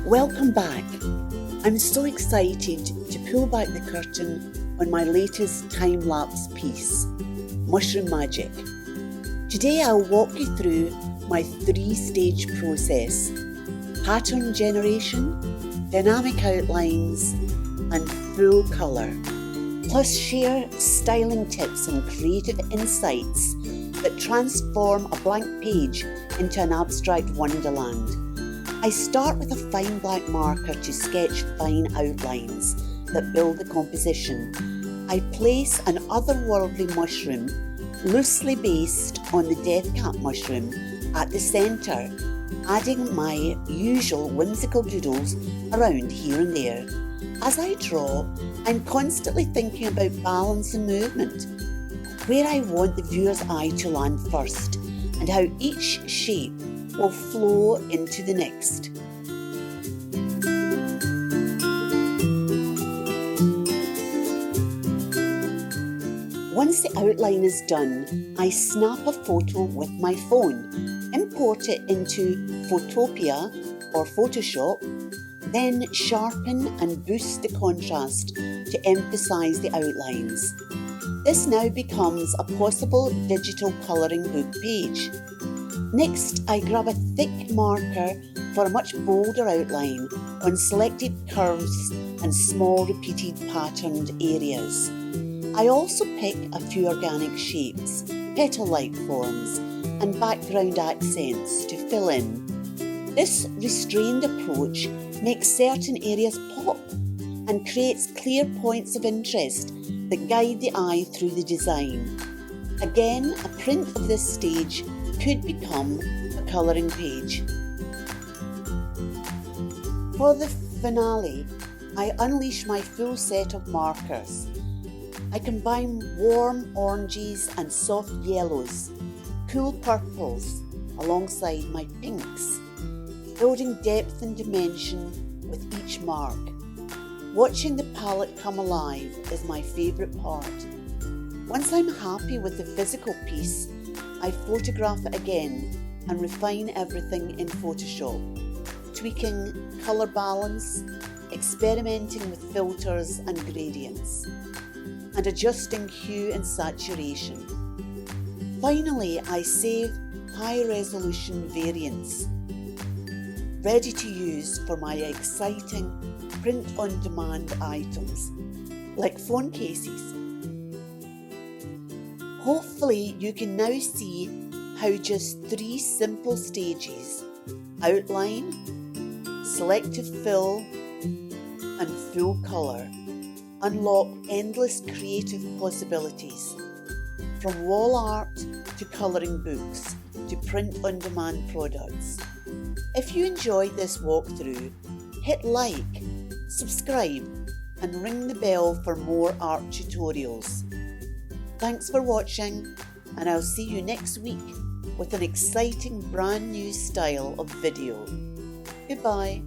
Welcome back. I'm so excited to pull back the curtain on my latest time-lapse piece, Mushroom Magic. Today I'll walk you through my 3-stage process: pattern generation, dynamic outlines, and full colour, plus share styling tips and creative insights that transform a blank page into an abstract wonderland. I start with a fine black marker to sketch fine outlines that build the composition. I place an otherworldly mushroom, loosely based on the death cap mushroom, at the centre, adding my usual whimsical doodles around here and there. As I draw, I'm constantly thinking about balance and movement, where I want the viewer's eye to land first, and how each shape will flow into the next. Once the outline is done, I snap a photo with my phone, import it into Photopea or Photoshop, then sharpen and boost the contrast to emphasise the outlines. This now becomes a possible digital colouring book page. Next, I grab a thick marker for a much bolder outline on selected curves and small repeated patterned areas. I also pick a few organic shapes, petal-like forms, and background accents to fill in. This restrained approach makes certain areas pop and creates clear points of interest that guide the eye through the design. Again, a print of this stage could become a colouring page. For the finale, I unleash my full set of markers. I combine warm oranges and soft yellows, cool purples alongside my pinks, building depth and dimension with each mark. Watching the palette come alive is my favourite part. Once I'm happy with the physical piece, I photograph it again and refine everything in Photoshop, tweaking colour balance, experimenting with filters and gradients, and adjusting hue and saturation. Finally, I save high-resolution variants, ready to use for my exciting print-on-demand items, like phone cases. Hopefully you can now see how just 3 simple stages, outline, selective fill, and full colour, unlock endless creative possibilities, from wall art to colouring books to print-on-demand products. If you enjoyed this walkthrough, hit like, subscribe, and ring the bell for more art tutorials. Thanks for watching, and I'll see you next week with an exciting brand new style of video. Goodbye.